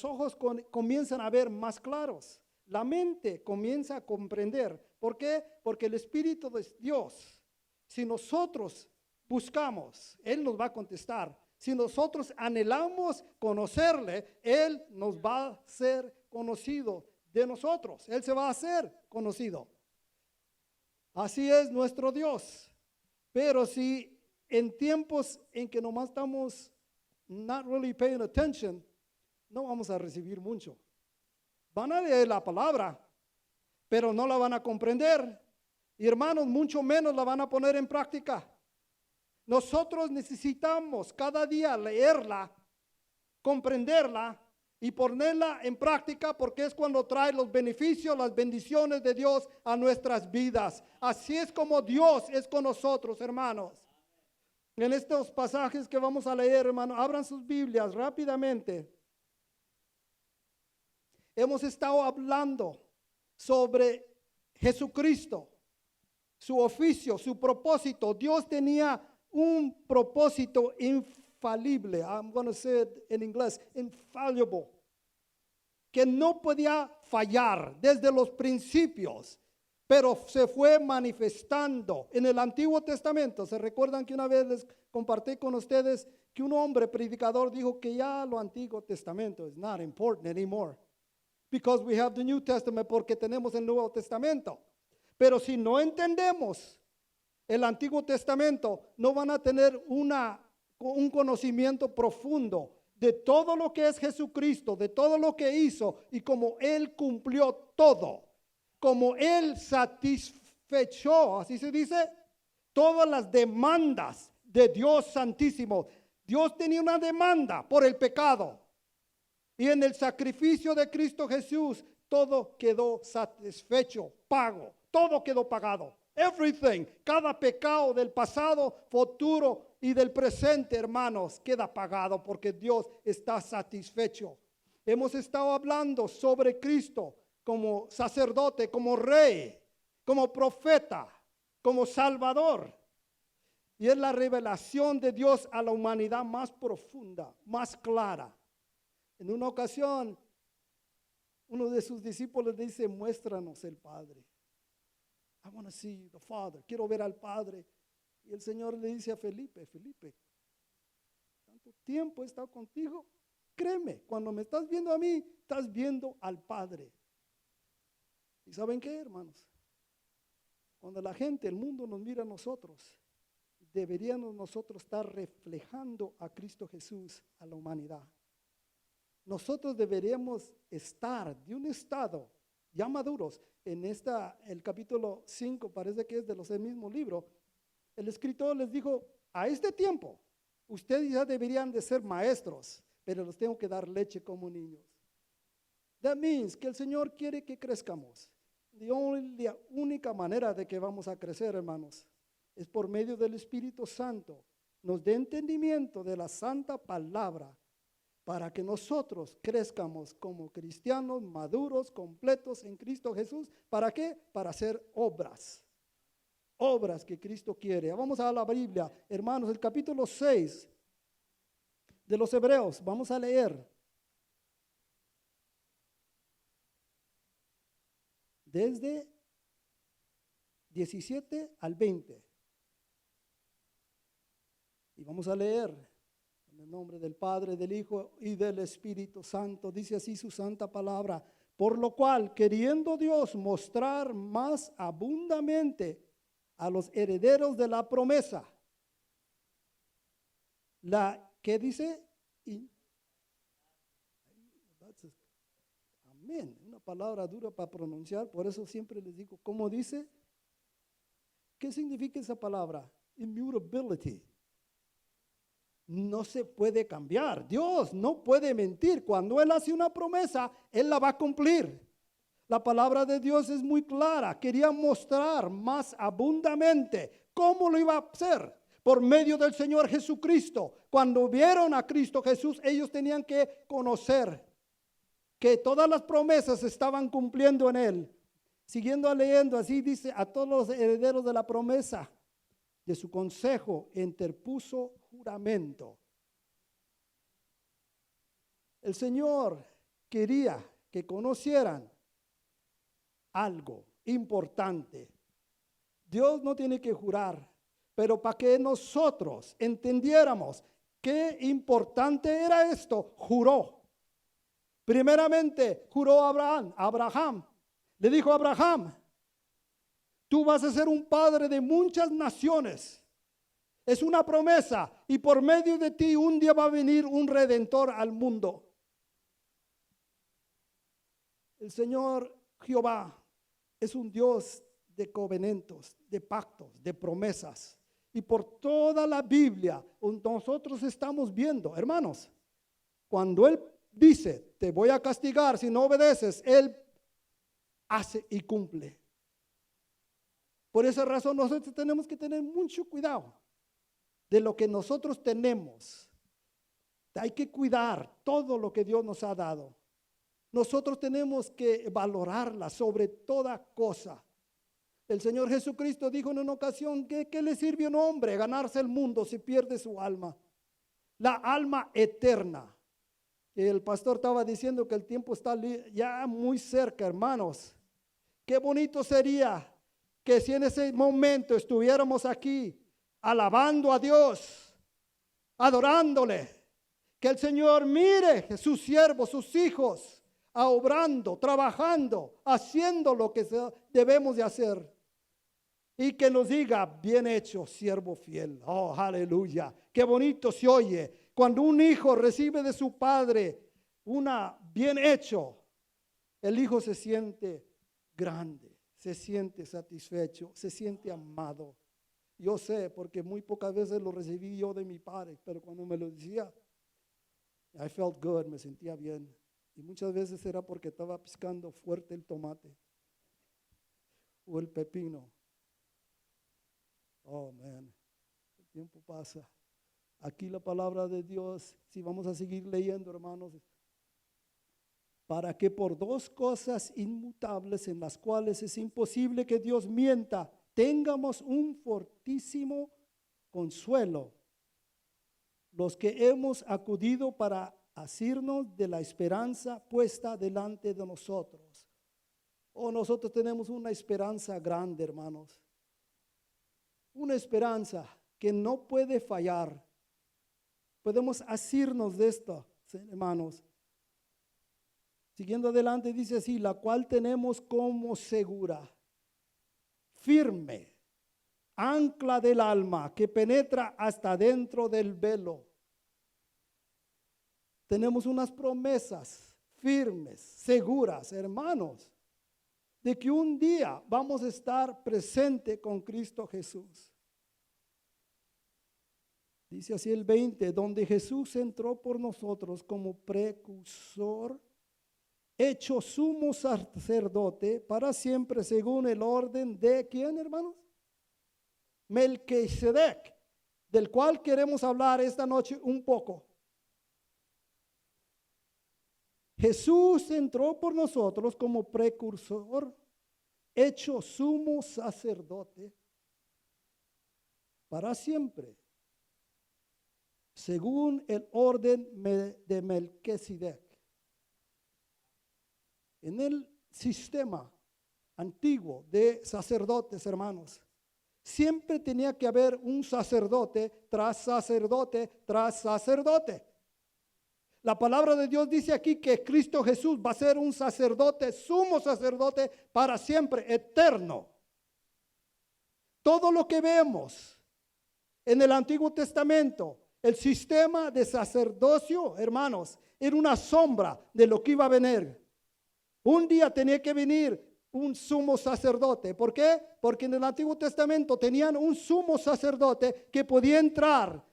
ojos comienzan a ver más claros. La mente comienza a comprender. ¿Por qué? Porque el Espíritu de Dios, si nosotros buscamos, Él nos va a contestar. Si nosotros anhelamos conocerle, Él nos va a ser conocido de nosotros. Él se va a hacer conocido. Así es nuestro Dios. Pero si en tiempos en que nomás estamos not really paying attention, no vamos a recibir mucho. Van a leer la palabra, pero no la van a comprender. Y hermanos, mucho menos la van a poner en práctica. Nosotros necesitamos cada día leerla, comprenderla y ponerla en práctica, porque es cuando trae los beneficios, las bendiciones de Dios a nuestras vidas. Así es como Dios es con nosotros, hermanos. En estos pasajes que vamos a leer, hermanos, abran sus Biblias rápidamente. Hemos estado hablando sobre Jesucristo, su oficio, su propósito. Dios tenía un propósito infalible. I'm going to say it in inglés, infallible, que no podía fallar desde los principios, pero se fue manifestando en el Antiguo Testamento. ¿Se recuerdan que una vez les compartí con ustedes que un hombre predicador dijo que ya lo Antiguo Testamento is not important anymore? Because we have the New Testament, porque tenemos el Nuevo Testamento. Pero si no entendemos el Antiguo Testamento, no van a tener un conocimiento profundo de todo lo que es Jesucristo, de todo lo que hizo y como Él cumplió todo, como Él satisfechó, así se dice, todas las demandas de Dios Santísimo. Dios tenía una demanda por el pecado. Y en el sacrificio de Cristo Jesús, todo quedó satisfecho, pago, todo quedó pagado. Everything, cada pecado del pasado, futuro y del presente, hermanos, queda pagado porque Dios está satisfecho. Hemos estado hablando sobre Cristo como sacerdote, como rey, como profeta, como salvador. Y es la revelación de Dios a la humanidad más profunda, más clara. En una ocasión, uno de sus discípulos dice, muéstranos el Padre. I want to see the Father. Quiero ver al Padre. Y el Señor le dice a Felipe, Felipe, tanto tiempo he estado contigo. Créeme, cuando me estás viendo a mí, estás viendo al Padre. ¿Y saben qué, hermanos? Cuando la gente, el mundo nos mira a nosotros, deberíamos nosotros estar reflejando a Cristo Jesús a la humanidad. Nosotros deberíamos estar de un estado ya maduros. En el capítulo 5, parece que es de los mismos libros, el escritor les dijo, a este tiempo, ustedes ya deberían de ser maestros, pero los tengo que dar leche como niños. That means que el Señor quiere que crezcamos. La única manera de que vamos a crecer, hermanos, es por medio del Espíritu Santo. Nos dé entendimiento de la santa palabra, para que nosotros crezcamos como cristianos maduros, completos en Cristo Jesús. ¿Para qué? Para hacer obras que Cristo quiere. Vamos a la Biblia, hermanos, el capítulo 6 de los Hebreos. Vamos a leer desde 17 al 20. Y vamos a leer en el nombre del Padre, del Hijo y del Espíritu Santo. Dice así su santa palabra. Por lo cual, queriendo Dios mostrar más abundantemente a los herederos de la promesa, ¿qué dice? Amén. Una palabra dura para pronunciar, por eso siempre les digo, ¿cómo dice? ¿Qué significa esa palabra? Immutability. No se puede cambiar. Dios no puede mentir. Cuando Él hace una promesa, Él la va a cumplir. La palabra de Dios es muy clara. Quería mostrar más abundantemente cómo lo iba a hacer. Por medio del Señor Jesucristo. Cuando vieron a Cristo Jesús, ellos tenían que conocer que todas las promesas se estaban cumpliendo en Él. Siguiendo leyendo, así dice, a todos los herederos de la promesa, de su consejo interpuso juramento. El Señor quería que conocieran algo importante. Dios no tiene que jurar, pero para que nosotros entendiéramos qué importante era esto, juró. Primeramente, juró Abraham. Le dijo a Abraham, tú vas a ser un padre de muchas naciones. Es una promesa y por medio de ti un día va a venir un redentor al mundo. El Señor Jehová es un Dios de covenantos, de pactos, de promesas. Y por toda la Biblia nosotros estamos viendo, hermanos, cuando Él dice, te voy a castigar si no obedeces, Él hace y cumple. Por esa razón nosotros tenemos que tener mucho cuidado de lo que nosotros tenemos. Hay que cuidar todo lo que Dios nos ha dado. Nosotros tenemos que valorarla sobre toda cosa. El Señor Jesucristo dijo en una ocasión que ¿qué le sirve a un hombre ganarse el mundo si pierde su alma? La alma eterna. El pastor estaba diciendo que el tiempo está ya muy cerca, hermanos. Qué bonito sería que si en ese momento estuviéramos aquí alabando a Dios, adorándole, que el Señor mire sus siervos, sus hijos, obrando, trabajando, haciendo lo que debemos de hacer. Y que nos diga, bien hecho, siervo fiel. Oh, aleluya. Qué bonito se oye cuando un hijo recibe de su padre una bien hecho. El hijo se siente grande, se siente satisfecho, se siente amado. Yo sé, porque muy pocas veces lo recibí yo de mi padre, pero cuando me lo decía, I felt good, me sentía bien. Y muchas veces era porque estaba piscando fuerte el tomate o el pepino. Oh, man, el tiempo pasa. Aquí la palabra de Dios, si vamos a seguir leyendo, hermanos, para que por dos cosas inmutables en las cuales es imposible que Dios mienta, tengamos un fortísimo consuelo, los que hemos acudido para asirnos de la esperanza puesta delante de nosotros. Oh, nosotros tenemos una esperanza grande, hermanos. Una esperanza que no puede fallar. Podemos asirnos de esto, hermanos. Siguiendo adelante dice así, la cual tenemos como segura, firme, ancla del alma que penetra hasta dentro del velo. Tenemos unas promesas firmes, seguras, hermanos, de que un día vamos a estar presente con Cristo Jesús. Dice así el 20, donde Jesús entró por nosotros como precursor, hecho sumo sacerdote para siempre según el orden de ¿quién, hermanos? Melquisedec, del cual queremos hablar esta noche un poco. Jesús entró por nosotros como precursor, hecho sumo sacerdote para siempre, según el orden de Melquisedec. En el sistema antiguo de sacerdotes, hermanos, siempre tenía que haber un sacerdote tras sacerdote tras sacerdote. La palabra de Dios dice aquí que Cristo Jesús va a ser un sacerdote, sumo sacerdote para siempre, eterno. Todo lo que vemos en el Antiguo Testamento, el sistema de sacerdocio, hermanos, era una sombra de lo que iba a venir. Un día tenía que venir un sumo sacerdote. ¿Por qué? Porque en el Antiguo Testamento tenían un sumo sacerdote que podía entrar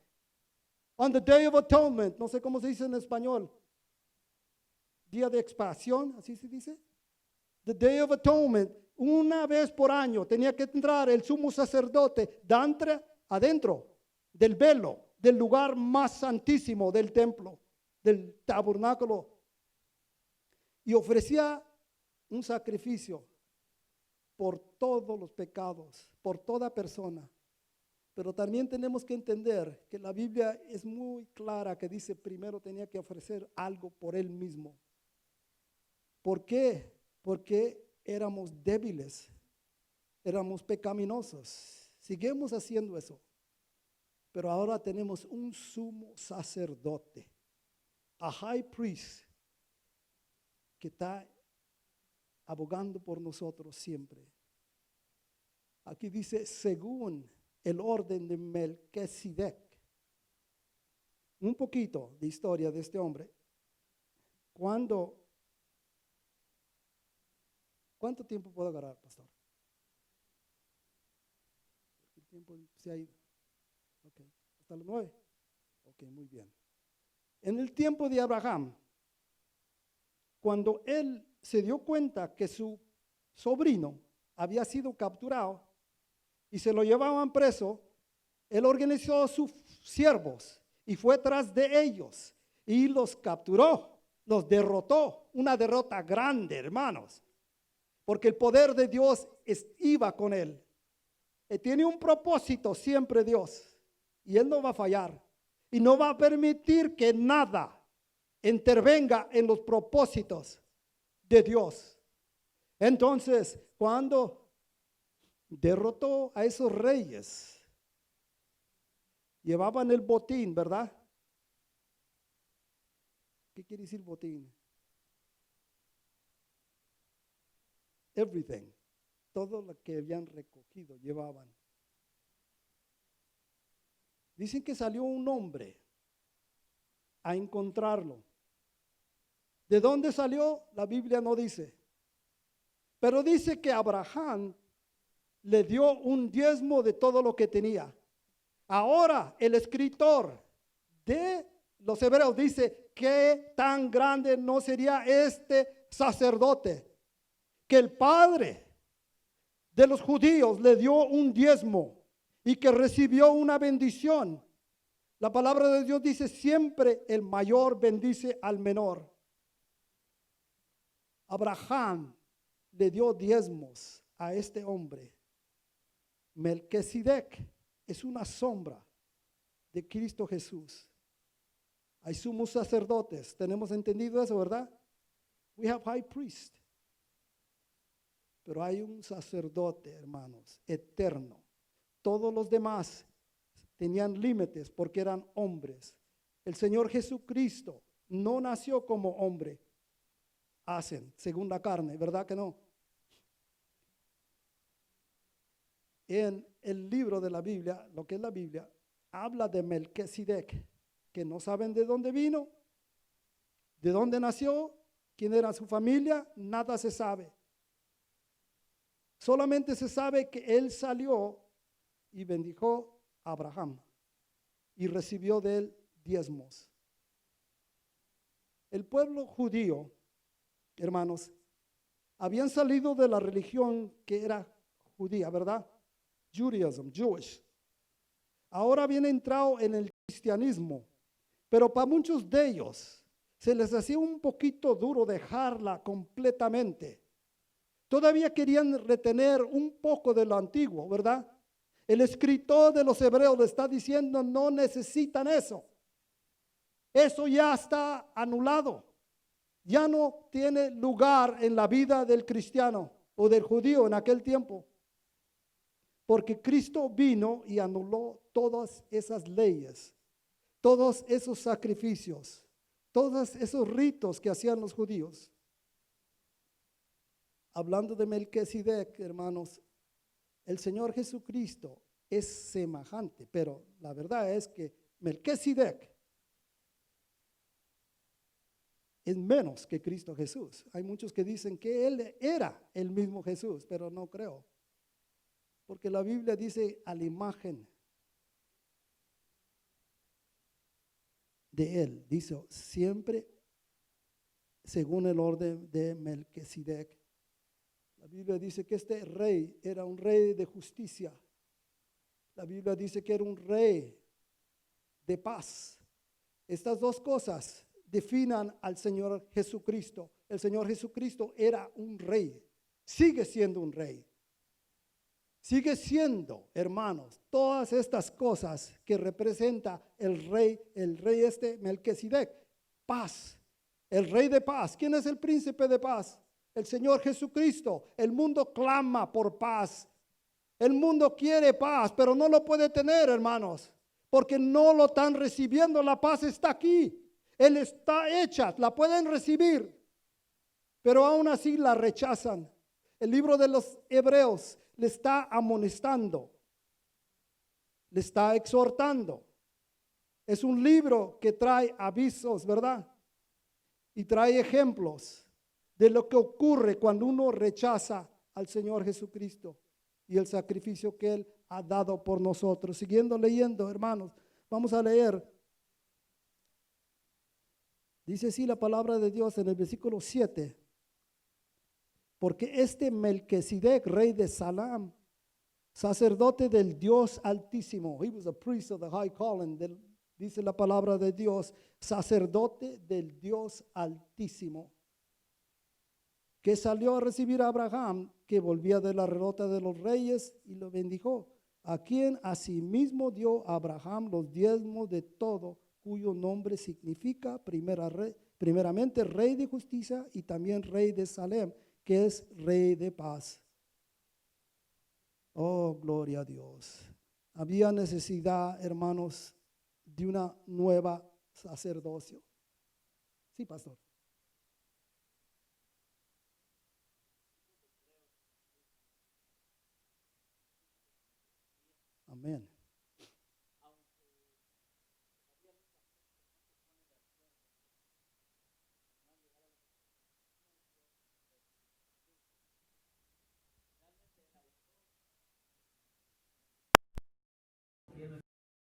on the Day of Atonement, no sé cómo se dice en español, día de expiación, así se dice. The Day of Atonement, una vez por año tenía que entrar el sumo sacerdote adentro del velo, del lugar más santísimo del templo, del tabernáculo, y ofrecía un sacrificio por todos los pecados, por toda persona. Pero también tenemos que entender que la Biblia es muy clara que dice primero tenía que ofrecer algo por él mismo. ¿Por qué? Porque éramos débiles, éramos pecaminosos. Seguimos haciendo eso. Pero ahora tenemos un sumo sacerdote, a high priest, que está abogando por nosotros siempre. Aquí dice, según el orden de Melquisedec. Un poquito de historia de este hombre. ¿Cuánto tiempo puedo agarrar, pastor? El tiempo se ha ido. Ok, hasta las 9. Ok, muy bien. En el tiempo de Abraham, cuando él se dio cuenta que su sobrino había sido capturado y se lo llevaban preso, él organizó a sus siervos y fue tras de ellos y los capturó, los derrotó. Una derrota grande, hermanos, porque el poder de Dios iba con él. Tiene un propósito siempre Dios, y él no va a fallar y no va a permitir que nada intervenga en los propósitos de Dios. Entonces, cuando derrotó a esos reyes, llevaban el botín, ¿verdad? ¿Qué quiere decir botín? Everything. Todo lo que habían recogido llevaban. Dicen que salió un hombre a encontrarlo. ¿De dónde salió? La Biblia no dice. Pero dice que Abraham le dio un diezmo de todo lo que tenía. Ahora el escritor de los hebreos dice, ¿qué tan grande no sería este sacerdote? Que el padre de los judíos le dio un diezmo y que recibió una bendición. La palabra de Dios dice, siempre el mayor bendice al menor. Abraham le dio diezmos a este hombre. Melquisedec es una sombra de Cristo Jesús. Hay sumos sacerdotes, tenemos entendido eso, ¿verdad? We have high priest. Pero hay un sacerdote, hermanos, eterno. Todos los demás tenían límites porque eran hombres. El Señor Jesucristo no nació como hombre. Hacen, según la carne, ¿verdad que no? En el libro de la Biblia, lo que es la Biblia, habla de Melquisedec, que no saben de dónde vino, de dónde nació, quién era su familia, nada se sabe. Solamente se sabe que él salió y bendijo a Abraham y recibió de él diezmos. El pueblo judío, hermanos, habían salido de la religión que era judía, ¿verdad? Judaism, Jewish. Ahora habían entrado en el cristianismo, pero para muchos de ellos se les hacía un poquito duro dejarla completamente. Todavía querían retener un poco de lo antiguo, ¿verdad? El escritor de los hebreos le está diciendo, no necesitan eso. Eso ya está anulado. Ya no tiene lugar en la vida del cristiano o del judío en aquel tiempo. Porque Cristo vino y anuló todas esas leyes, todos esos sacrificios, todos esos ritos que hacían los judíos. Hablando de Melquisedec, hermanos, el Señor Jesucristo es semejante, pero la verdad es que Melquisedec es menos que Cristo Jesús. Hay muchos que dicen que él era el mismo Jesús, pero no creo. Porque la Biblia dice a la imagen de él, dice siempre según el orden de Melquisedec. La Biblia dice que este rey era un rey de justicia. La Biblia dice que era un rey de paz. Estas dos cosas definan al Señor Jesucristo. El Señor Jesucristo era un rey, sigue siendo un rey. Sigue siendo, hermanos, todas estas cosas que representa el rey este Melquisedec. Paz, El Rey de paz. ¿Quién es el príncipe de paz? El Señor Jesucristo. El mundo clama por paz. El mundo quiere paz, pero no lo puede tener, hermanos, porque no lo están recibiendo. La paz está aquí. Él está hecha, la pueden recibir, pero aún así la rechazan. El libro de los Hebreos le está amonestando, le está exhortando. Es un libro que trae avisos, ¿verdad? Y trae ejemplos de lo que ocurre cuando uno rechaza al Señor Jesucristo y el sacrificio que Él ha dado por nosotros. Siguiendo leyendo, hermanos, vamos a leer. Dice así la palabra de Dios en el versículo 7. Porque este Melquisedec, rey de Salem, sacerdote del Dios Altísimo, he was a priest of the high calling, dice la palabra de Dios, sacerdote del Dios Altísimo, que salió a recibir a Abraham, que volvía de la derrota de los reyes, y lo bendijo, a quien asimismo dio a Abraham los diezmos de todo, cuyo nombre significa primeramente rey de justicia y también rey de Salem, que es rey de paz. Oh, gloria a Dios. Había necesidad, hermanos, de una nueva sacerdocio. Sí, pastor. Amén.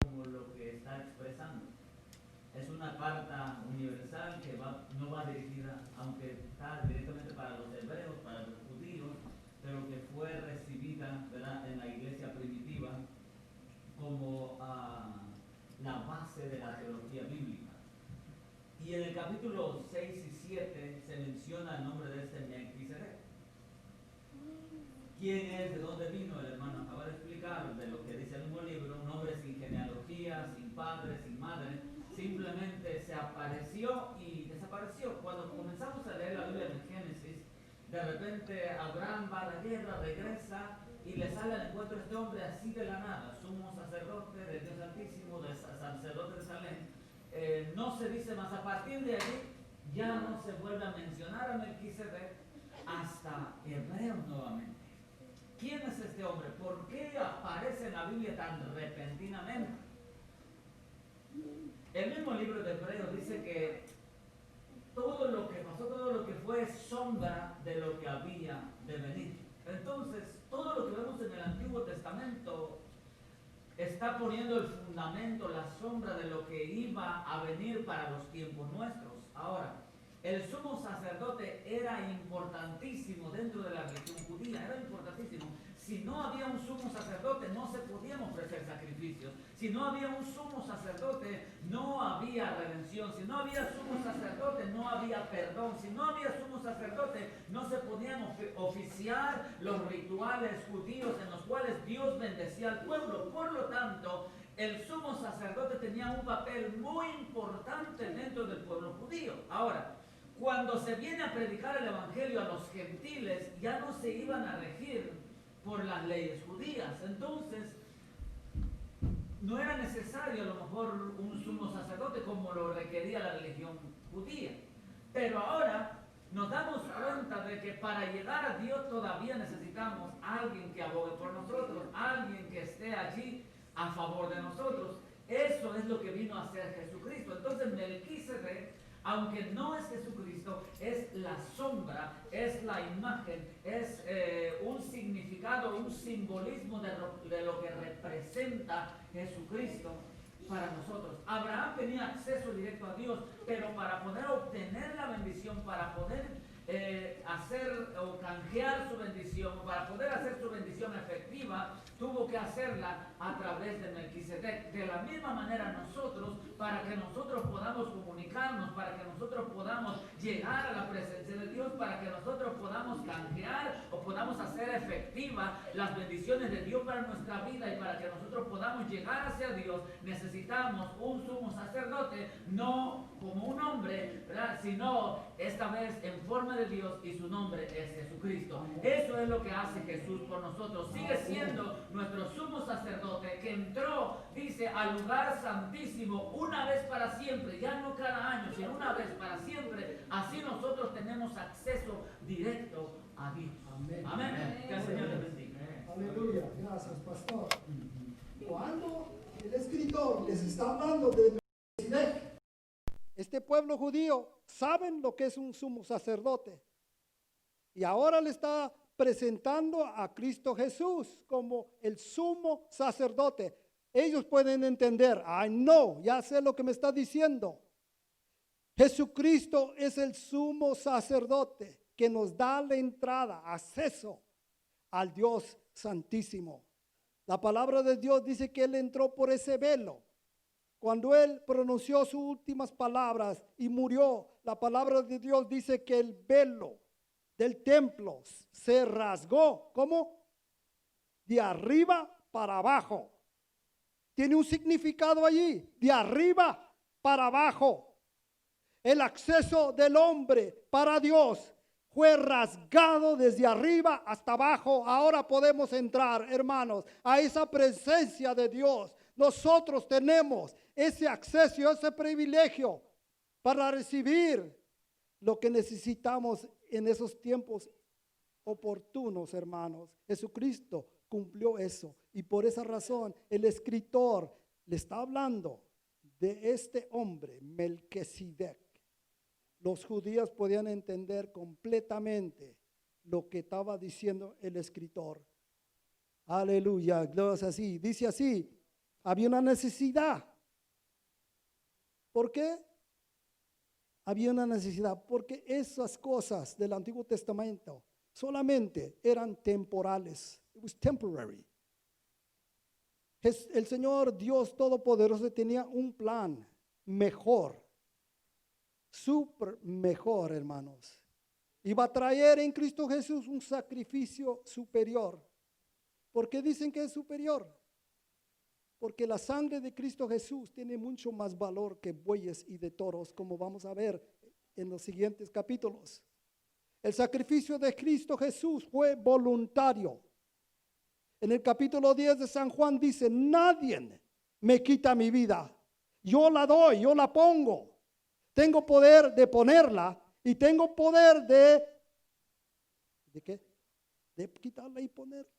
Como lo que está expresando. Es una carta universal que no va dirigida, aunque está directamente para los hebreos, para los judíos, pero que fue recibida, ¿verdad?, en la iglesia primitiva como la base de la teología bíblica. Y en el capítulo 6 y 7 se menciona el nombre de este Melquisedec. ¿Quién es? ¿De dónde vino? El hermano acaba de explicar de lo que dice el mismo libro, un hombre sin genealogía, sin padre, sin madre, simplemente se apareció y desapareció. Cuando comenzamos a leer la Biblia en Génesis, de repente Abraham va a la guerra, regresa y le sale al encuentro este hombre así de la nada, sumo sacerdote del Dios Altísimo, del sacerdote de Salem. No se dice más, a partir de allí ya no se vuelve a mencionar a Melquisedec hasta Hebreos nuevamente. ¿Quién es este hombre? ¿Por qué aparece en la Biblia tan repentinamente? El mismo libro de Hebreos dice que todo lo que pasó, todo lo que fue es sombra de lo que había de venir. Entonces, todo lo que vemos en el Antiguo Testamento está poniendo el fundamento, la sombra de lo que iba a venir para los tiempos nuestros. Ahora, el sumo sacerdote era importantísimo dentro de la religión judía, era importantísimo. Si no había un sumo sacerdote, no se podían ofrecer sacrificios. Si no había un sumo sacerdote, no había redención. Si no había sumo sacerdote, no había perdón. Si no había sumo sacerdote, no se podían oficiar los rituales judíos en los cuales Dios bendecía al pueblo. Por lo tanto, el sumo sacerdote tenía un papel muy importante dentro del pueblo judío. Ahora, cuando se viene a predicar el evangelio a los gentiles, ya no se iban a regir por las leyes judías. Entonces, no era necesario a lo mejor un sumo sacerdote como lo requería la religión judía. Pero ahora nos damos cuenta de que para llegar a Dios todavía necesitamos a alguien que abogue por nosotros, alguien que esté allí a favor de nosotros. Eso es lo que vino a hacer Jesucristo. Entonces Melquisedec, aunque no es Jesucristo, es la sombra, es la imagen, es un significado, un simbolismo de lo que representa Jesucristo para nosotros. Abraham tenía acceso directo a Dios, pero para poder obtener la bendición, para poder hacer o canjear su bendición, para poder hacer su bendición efectiva, tuvo que hacerla a través de Melquisedec. De la misma manera nosotros, para que nosotros podamos comunicarnos, para que nosotros podamos llegar a la presencia de Dios, para que nosotros podamos canjear o podamos hacer efectivas las bendiciones de Dios para nuestra vida y para que nosotros podamos llegar hacia Dios, necesitamos un sumo sacerdote, no como un hombre, ¿verdad? Sino esta vez en forma de Dios, y su nombre es Jesucristo. Eso es lo que hace Jesús por nosotros. Sigue siendo nuestro sumo sacerdote que entró, dice, al lugar santísimo una vez para siempre, ya no cada año, sino una vez para siempre. Así nosotros tenemos acceso directo a Dios. Amén. Amén. Que el Señor les bendiga. Aleluya, gracias, pastor. Cuando el escritor les está hablando de Melquisedec, este pueblo judío saben lo que es un sumo sacerdote. Y ahora le está presentando a Cristo Jesús como el sumo sacerdote. Ellos pueden entender, ay no, ya sé lo que me está diciendo. Jesucristo es el sumo sacerdote que nos da la entrada, acceso al Dios Santísimo. La palabra de Dios dice que Él entró por ese velo. Cuando Él pronunció sus últimas palabras y murió, la palabra de Dios dice que el velo del templo se rasgó. ¿Cómo? De arriba para abajo. Tiene un significado allí, de arriba para abajo. El acceso del hombre para Dios fue rasgado desde arriba hasta abajo. Ahora podemos entrar, hermanos, a esa presencia de Dios. Nosotros tenemos ese acceso, ese privilegio para recibir lo que necesitamos en esos tiempos oportunos, hermanos. Jesucristo cumplió eso, y por esa razón el escritor le está hablando de este hombre, Melquisedec. Los judíos podían entender completamente lo que estaba diciendo el escritor. Aleluya, gloria así. Dice así, había una necesidad. ¿Por qué? Había una necesidad, porque esas cosas del Antiguo Testamento solamente eran temporales. It was temporary. El Señor Dios Todopoderoso tenía un plan mejor, súper mejor, hermanos. Iba a traer en Cristo Jesús un sacrificio superior. ¿Por qué dicen que es superior? Porque la sangre de Cristo Jesús tiene mucho más valor que bueyes y de toros, como vamos a ver en los siguientes capítulos. El sacrificio de Cristo Jesús fue voluntario. En el capítulo 10 de San Juan dice, nadie me quita mi vida. Yo la doy, yo la pongo. Tengo poder de ponerla y tengo poder ¿de qué? De quitarla y ponerla.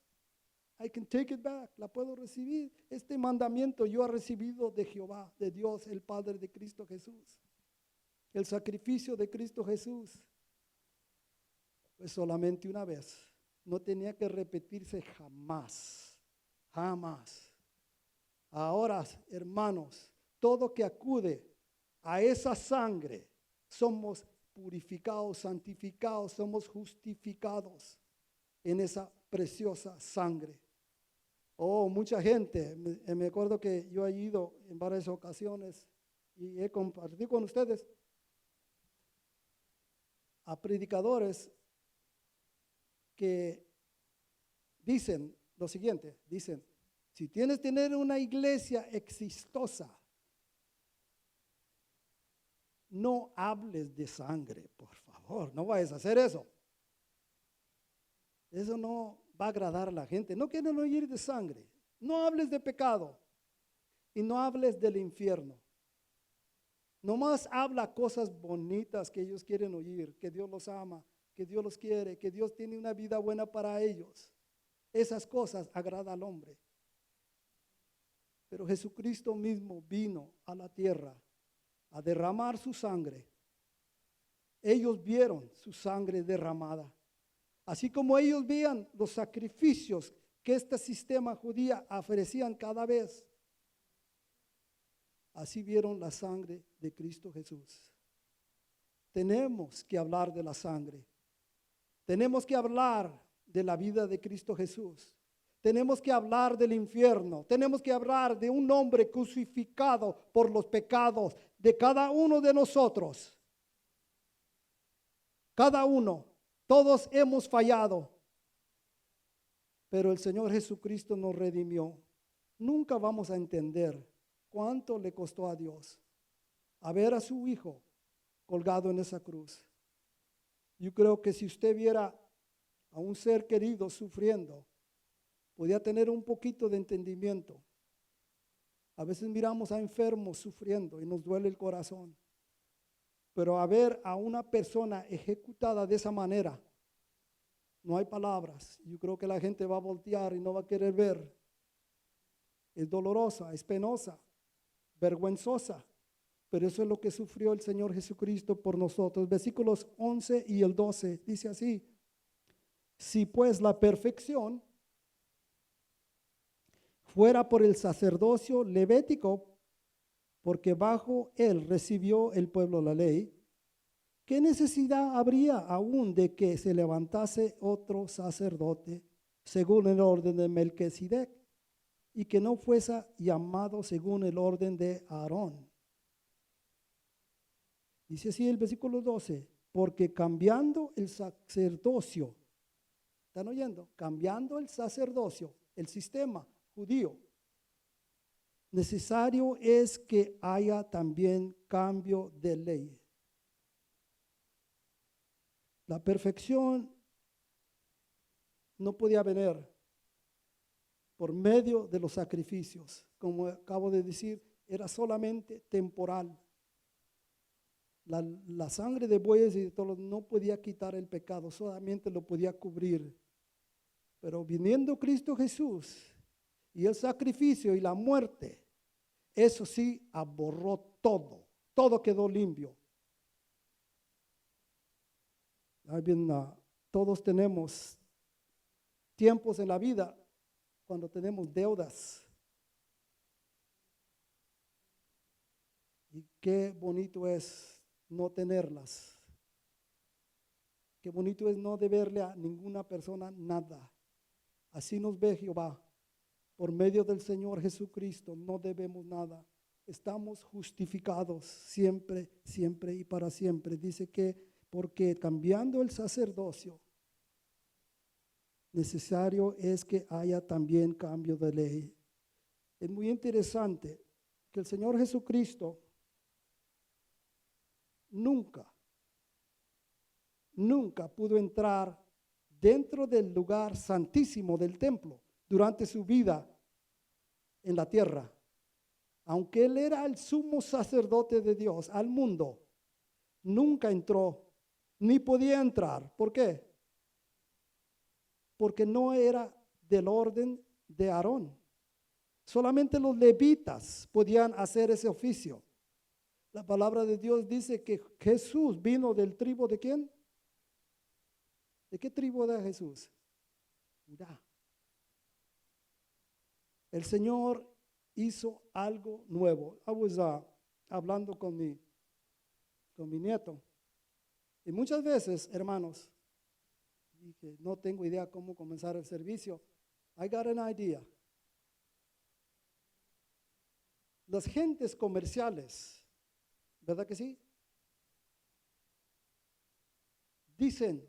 I can take it back, la puedo recibir. Este mandamiento yo he recibido de Jehová, de Dios, el Padre de Cristo Jesús. El sacrificio de Cristo Jesús fue solamente una vez. No tenía que repetirse jamás, jamás. Ahora, hermanos, todo que acude a esa sangre, somos purificados, santificados, somos justificados en esa preciosa sangre. Oh, mucha gente, me acuerdo que yo he ido en varias ocasiones y he compartido con ustedes a predicadores que dicen lo siguiente, dicen, si tienes que tener una iglesia exitosa, no hables de sangre, por favor, no vayas a hacer eso. Eso no va a agradar a la gente. No quieren oír de sangre. No hables de pecado y no hables del infierno. Nomás habla cosas bonitas que ellos quieren oír, que Dios los ama, que Dios los quiere, que Dios tiene una vida buena para ellos. Esas cosas agradan al hombre. Pero Jesucristo mismo vino a la tierra a derramar su sangre. Ellos vieron su sangre derramada. Así como ellos veían los sacrificios que este sistema judío ofrecían cada vez, así vieron la sangre de Cristo Jesús. Tenemos que hablar de la sangre. Tenemos que hablar de la vida de Cristo Jesús. Tenemos que hablar del infierno. Tenemos que hablar de un hombre crucificado por los pecados de cada uno de nosotros. Cada uno. Todos hemos fallado. pero el Señor Jesucristo nos redimió. Nunca vamos a entender cuánto le costó a Dios a ver a su Hijo colgado en esa cruz. Yo creo que si usted viera a un ser querido sufriendo, podía tener un poquito de entendimiento. A veces miramos a enfermos sufriendo y nos duele el corazón. Pero a ver a una persona ejecutada de esa manera, no hay palabras. Yo creo que la gente va a voltear y no va a querer ver. Es dolorosa, es penosa, vergüenzosa. Pero eso es lo que sufrió el Señor Jesucristo por nosotros. Versículos 11 y el 12 dice así: si pues la perfección fuera por el sacerdocio levítico, porque bajo él recibió el pueblo la ley, ¿qué necesidad habría aún de que se levantase otro sacerdote según el orden de Melquisedec y que no fuese llamado según el orden de Aarón? Dice así el versículo 12: porque cambiando el sacerdocio, ¿están oyendo? Cambiando el sacerdocio, el sistema judío, necesario es que haya también cambio de ley. La perfección no podía venir por medio de los sacrificios. Como acabo de decir, era solamente temporal. La sangre de bueyes y de toros no podía quitar el pecado, solamente lo podía cubrir. Pero viniendo Cristo Jesús y el sacrificio y la muerte, eso sí borró todo, todo quedó limpio. Todos tenemos tiempos en la vida cuando tenemos deudas. Y qué bonito es no tenerlas. Qué bonito es no deberle a ninguna persona nada. Así nos ve Jehová. Por medio del Señor Jesucristo no debemos nada. Estamos justificados siempre, siempre y para siempre. Dice que porque cambiando el sacerdocio, necesario es que haya también cambio de ley. Es muy interesante que el Señor Jesucristo nunca pudo entrar dentro del lugar santísimo del templo durante su vida en la tierra. Aunque él era el sumo sacerdote de Dios al mundo, nunca entró, ni podía entrar. ¿Por qué? Porque no era del orden de Aarón. Solamente los levitas podían hacer ese oficio. La palabra de Dios dice que Jesús vino del tribu ¿de quién? ¿De qué tribu era Jesús? Judá. El Señor hizo algo nuevo. I was hablando con mi nieto. Y muchas veces, hermanos, dije, no tengo idea cómo comenzar el servicio. I got an idea. Las gentes comerciales, ¿verdad que sí? Dicen,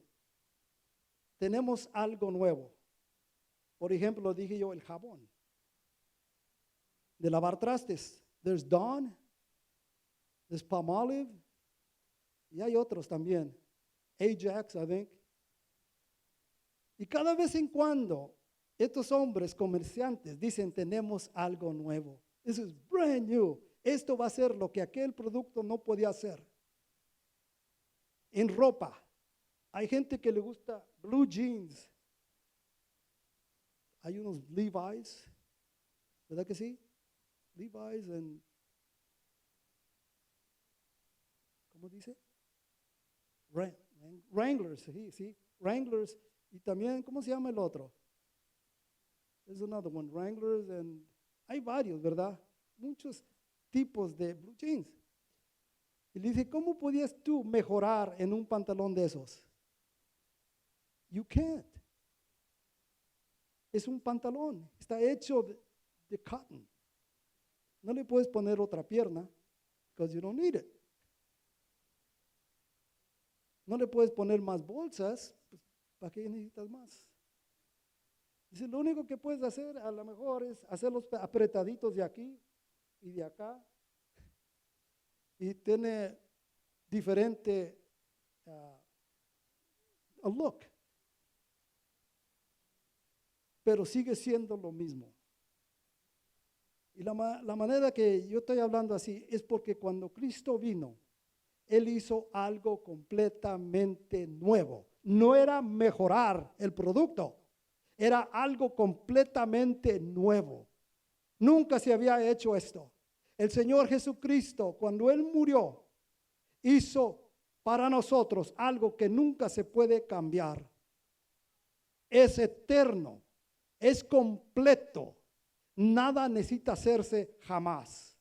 tenemos algo nuevo. Por ejemplo, dije yo, el jabón de lavar trastes. There's Dawn, there's Palmolive, y hay otros también. Ajax, I think. Y cada vez en cuando, estos hombres comerciantes dicen, tenemos algo nuevo. This is brand new. Esto va a ser lo que aquel producto no podía hacer. En ropa, hay gente que le gusta blue jeans. Hay unos Levi's, ¿verdad que sí? Levi's and, ¿cómo dice? Wranglers, sí, Wranglers. Y también, ¿cómo se llama el otro? There's another one, Wranglers, and hay varios, ¿verdad? Muchos tipos de blue jeans. Y le dice, ¿cómo podías tú mejorar en un pantalón de esos? You can't. Es un pantalón, está hecho de cotton. No le puedes poner otra pierna, because you don't need it. No le puedes poner más bolsas, pues, ¿para qué necesitas más? Dice, lo único que puedes hacer a lo mejor es hacerlos apretaditos de aquí y de acá. Y tiene diferente a look. Pero sigue siendo lo mismo. Y la manera que yo estoy hablando así es porque cuando Cristo vino, Él hizo algo completamente nuevo. No era mejorar el producto, era algo completamente nuevo. Nunca se había hecho esto. El Señor Jesucristo, cuando Él murió, hizo para nosotros algo que nunca se puede cambiar. Es eterno, es completo. Nada necesita hacerse jamás.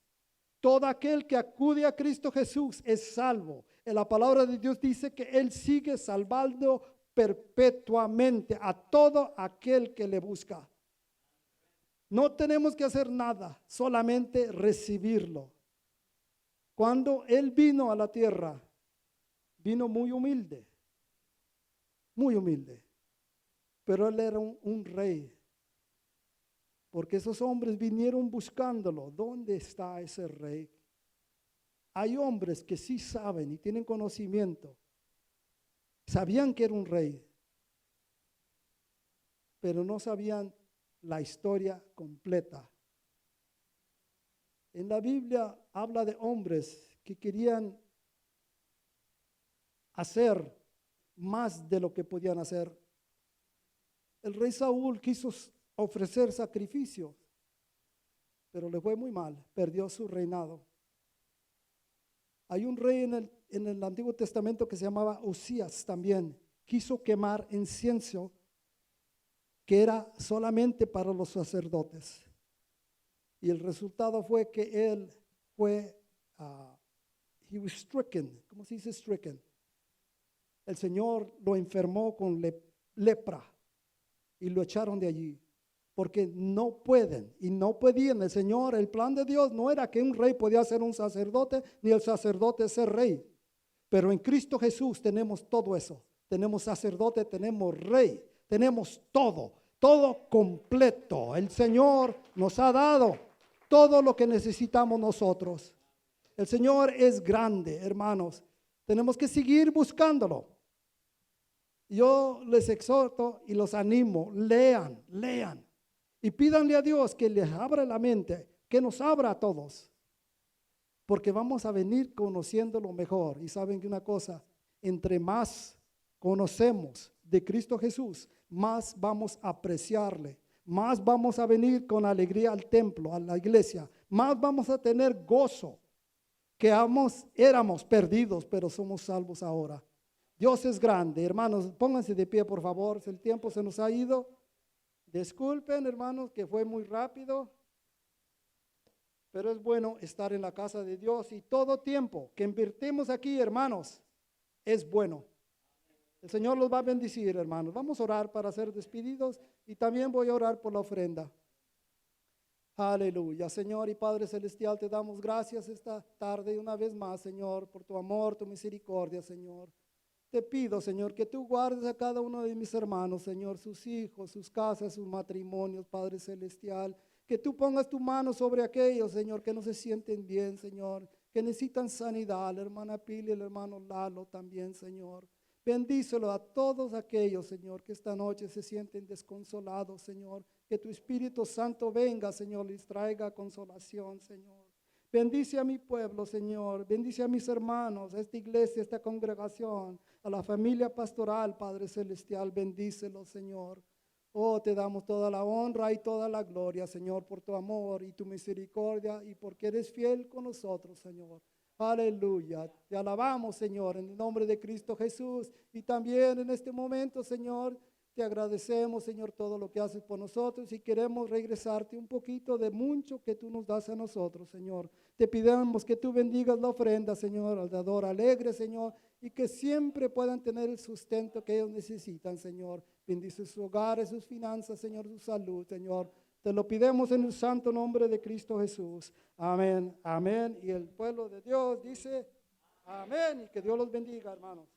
Todo aquel que acude a Cristo Jesús es salvo. En la palabra de Dios dice que Él sigue salvando perpetuamente a todo aquel que le busca. No tenemos que hacer nada, solamente recibirlo. Cuando Él vino a la tierra, vino muy humilde, pero Él era un rey. Porque esos hombres vinieron buscándolo. ¿Dónde está ese rey? Hay hombres que sí saben y tienen conocimiento. Sabían que era un rey, pero no sabían la historia completa. En la Biblia habla de hombres que querían hacer más de lo que podían hacer. El rey Saúl quiso ofrecer sacrificio, pero le fue muy mal, perdió su reinado. Hay un rey en el Antiguo Testamento que se llamaba Usías también, quiso quemar incienso que era solamente para los sacerdotes. Y el resultado fue que él fue, he was stricken. ¿Cómo se dice stricken? El Señor lo enfermó con lepra y lo echaron de allí. Porque no pueden y no podían. El Señor, el plan de Dios no era que un rey podía ser un sacerdote, ni el sacerdote ser rey. Pero en Cristo Jesús tenemos todo eso. Tenemos sacerdote, tenemos rey, tenemos todo completo. El Señor nos ha dado todo lo que necesitamos nosotros. El Señor es grande, hermanos. Tenemos que seguir buscándolo. Yo les exhorto y los animo, lean. Y pídanle a Dios que les abra la mente, que nos abra a todos. Porque vamos a venir conociéndolo mejor. Y saben que una cosa, entre más conocemos de Cristo Jesús, más vamos a apreciarle. Más vamos a venir con alegría al templo, a la iglesia. Más vamos a tener gozo. Que éramos perdidos, pero somos salvos ahora. Dios es grande. Hermanos, pónganse de pie, por favor. El tiempo se nos ha ido. Disculpen, hermanos, que fue muy rápido, pero es bueno estar en la casa de Dios y todo tiempo que invertimos aquí, hermanos, es bueno. El Señor los va a bendecir, hermanos. Vamos a orar para ser despedidos y también voy a orar por la ofrenda. Aleluya. Señor y Padre Celestial, te damos gracias esta tarde una vez más, Señor, por tu amor, tu misericordia, Señor. Te pido, Señor, que tú guardes a cada uno de mis hermanos, Señor, sus hijos, sus casas, sus matrimonios, Padre Celestial. Que tú pongas tu mano sobre aquellos, Señor, que no se sienten bien, Señor, que necesitan sanidad, la hermana Pili, el hermano Lalo también, Señor. Bendícelo a todos aquellos, Señor, que esta noche se sienten desconsolados, Señor. Que tu Espíritu Santo venga, Señor, les traiga consolación, Señor. Bendice a mi pueblo, Señor. Bendice a mis hermanos, a esta iglesia, a esta congregación, a la familia pastoral, Padre Celestial. Bendícelo, Señor. Oh, te damos toda la honra y toda la gloria, Señor, por tu amor y tu misericordia y porque eres fiel con nosotros, Señor. Aleluya. Te alabamos, Señor, en el nombre de Cristo Jesús. Y también en este momento, Señor, te agradecemos, Señor, todo lo que haces por nosotros y queremos regresarte un poquito de mucho que tú nos das a nosotros, Señor. Te pidamos que tú bendigas la ofrenda, Señor, al dador alegre, Señor, y que siempre puedan tener el sustento que ellos necesitan, Señor. Bendice sus hogares, sus finanzas, Señor, su salud, Señor. Te lo pidemos en el santo nombre de Cristo Jesús. Amén, amén. Y el pueblo de Dios dice, amén. Y que Dios los bendiga, hermanos.